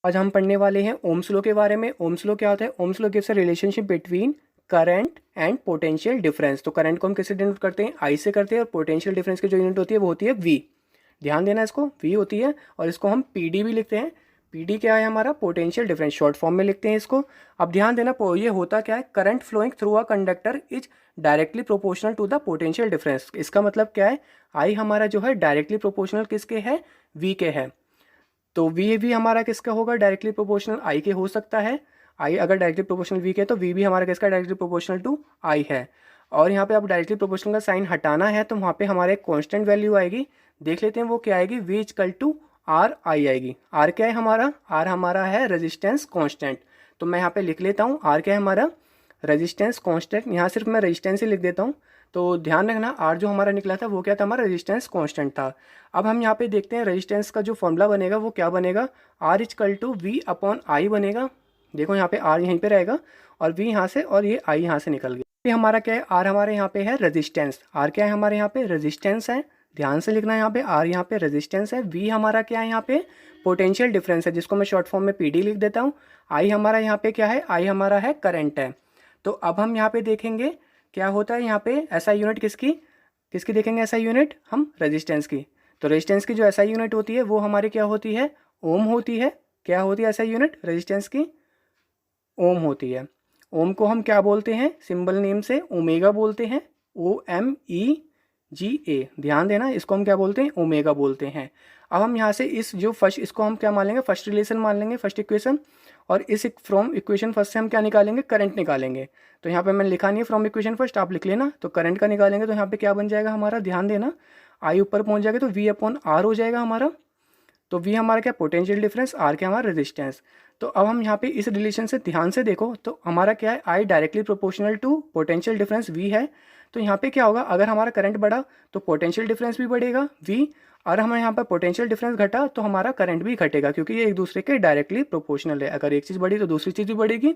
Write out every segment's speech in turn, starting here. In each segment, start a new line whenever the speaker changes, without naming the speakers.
आज हम पढ़ने वाले हैं ओम्स लॉ के बारे में। ओम्स लॉ क्या होता है? Ohm's law gives a relationship between current and potential difference. तो करंट को हम किससे डिनोट करते हैं? आई से करते हैं, और पोटेंशियल डिफरेंस की जो यूनिट होती है वो होती है वी। ध्यान देना, इसको वी होती है, और इसको हम पी डी भी लिखते हैं। पी डी क्या है? हमारा पोटेंशियल डिफरेंस, शॉर्ट फॉर्म में लिखते हैं इसको। अब ध्यान देना, ये होता क्या है? Current flowing through a conductor is directly proportional to the potential difference. इसका मतलब क्या है? आई हमारा जो है डायरेक्टली प्रोपोर्शनल किसके है? वी के है। तो वी भी हमारा किसका होगा? डायरेक्टली प्रोपोर्शनल आई के हो सकता है। आई अगर डायरेक्टली प्रोपोर्शनल वी के, तो वी भी हमारा किसका? डायरेक्टली प्रोपोर्शनल टू आई है। और यहाँ पे अब डायरेक्टली प्रोपोर्शनल का साइन हटाना है, तो वहाँ पे हमारे एक कॉन्स्टेंट वैल्यू आएगी। देख लेते हैं वो क्या आएगी। V equal to R I आएगी। आर क्या है हमारा? आर हमारा है रेजिस्टेंस कॉन्स्टेंट। तो मैं यहाँ पे लिख लेता हूँ आर क्या है हमारा? Resistance constant. यहाँ सिर्फ मैं रेजिस्टेंस ही लिख देता हूँ। तो ध्यान रखना, आर जो हमारा निकला था वो क्या था? हमारा रेजिस्टेंस कांस्टेंट था। अब हम यहाँ पे देखते हैं रेजिस्टेंस का जो फॉर्मूला बनेगा वो क्या बनेगा? R equal to V upon I बनेगा। देखो यहाँ पे आर यहीं पे रहेगा, और वी यहाँ से, और ये आई यहाँ से निकल गया। ये हमारा क्या है? आर हमारे यहाँ पे है रेजिस्टेंस। आर क्या है हमारे यहाँ पे? रेजिस्टेंस है। ध्यान से लिखना है यहाँ पे, आर यहाँ पे रेजिस्टेंस है। वी हमारा क्या है यहाँ पे? पोटेंशियल डिफरेंस है, जिसको मैं शॉर्ट फॉर्म में पी डी लिख देता हूँ। आई हमारा यहाँ पे क्या है? आई हमारा है करंट है। तो अब हम यहाँ पे देखेंगे क्या होता है यहाँ पे। ऐसा यूनिट किसकी किसकी देखेंगे? ऐसा यूनिट हम रेजिस्टेंस की। तो रेजिस्टेंस की जो ऐसा यूनिट होती है वो हमारी क्या होती है? ओम होती है। क्या होती है ऐसा यूनिट रेजिस्टेंस की? ओम होती है। ओम को हम क्या बोलते हैं? सिंबल नेम से ओमेगा बोलते हैं। OMEGA। ध्यान देना, इसको हम क्या बोलते हैं? ओमेगा बोलते हैं। अब हम यहाँ से इस जो फर्स्ट, इसको हम क्या मान लेंगे? फर्स्ट रिलेशन मान लेंगे, फर्स्ट इक्वेशन। और इस फ्रॉम इक्वेशन फर्स्ट से हम क्या निकालेंगे? करंट निकालेंगे। तो यहाँ पे मैंने लिखा नहीं है फ्रॉम इक्वेशन फर्स्ट, आप लिख लेना। तो करंट का निकालेंगे, तो यहाँ पे क्या बन जाएगा हमारा? ध्यान देना, आई ऊपर पहुँच जाएगा तो वी अपॉन आर हो जाएगा हमारा। तो वी हमारा क्या? Potential difference. आर क्या? हमारा रेजिस्टेंस। तो अब हम यहाँ पे इस रिलेशन से ध्यान से देखो, तो हमारा क्या है? I directly proportional to potential difference V है। तो यहाँ पे क्या होगा? अगर हमारा करंट बढ़ा तो पोटेंशियल डिफरेंस भी बढ़ेगा वी, और हमारे यहाँ पर पोटेंशियल डिफरेंस घटा तो हमारा करंट भी घटेगा, क्योंकि ये एक दूसरे के डायरेक्टली प्रोपोर्शनल है। अगर एक चीज़ बढ़ी तो दूसरी चीज़ भी बढ़ेगी,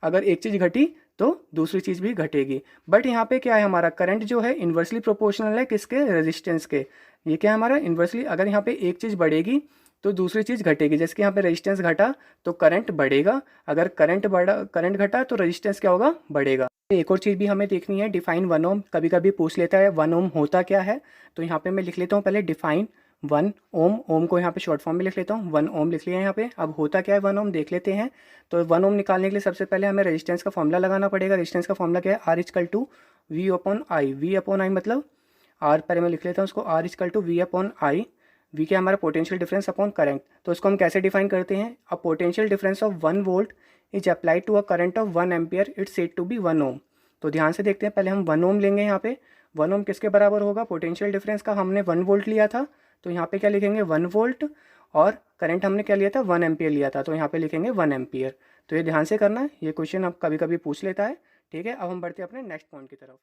अगर एक चीज़ घटी तो दूसरी चीज़ भी घटेगी। बट यहाँ पे क्या है? हमारा करंट जो है इन्वर्सली प्रोपोर्शनल है किसके? रेजिस्टेंस के। ये क्या है हमारा? इन्वर्सली। अगर यहाँ पे एक चीज़ बढ़ेगी तो दूसरी चीज़ घटेगी। जैसे कि यहाँ पे रेजिस्टेंस घटा तो करंट बढ़ेगा, अगर करंट घटा तो रेजिस्टेंस क्या होगा? बढ़ेगा। एक और चीज़ भी हमें देखनी है, डिफाइन 1 ओम। कभी कभी पूछ लेता है 1 ओम होता क्या है। तो यहाँ पे मैं लिख लेता हूँ पहले डिफाइन 1 ओम। ओम को यहाँ पे शॉर्ट फॉर्म में लिख लेता हूँ, 1 ओम लिख लिया यहाँ पे। अब होता क्या है 1 ओम, देख लेते हैं। तो 1 ओम निकालने के लिए सबसे पहले हमें रेजिस्टेंस का फॉर्मूला लगाना पड़ेगा। रेजिस्टेंस का फॉर्मूला क्या है? R equal to V upon I. V upon I मतलब आर, पहले मैं लिख लेता हूँ उसको, R equal to V upon I. V क्या? हमारा पोटेंशियल डिफरेंस अपॉन करंट। तो इसको हम कैसे डिफाइन करते हैं? A potential difference of 1 volt is applied to a current of 1 ampere, it's said to be 1 ohm. तो ध्यान से देखते हैं, पहले हम 1 ओम लेंगे यहाँ पे। 1 ओम किसके बराबर होगा? पोटेंशियल डिफरेंस का हमने 1 वोल्ट लिया था, तो यहाँ पे क्या लिखेंगे? 1 वोल्ट। और करंट हमने क्या लिया था? 1 एम्पियर लिया था, तो यहाँ पे लिखेंगे 1 एम्पियर। तो ये ध्यान से करना, ये क्वेश्चन अब कभी कभी पूछ लेता है। ठीक है, अब हम बढ़ते हैं अपने नेक्स्ट पॉइंट की तरफ।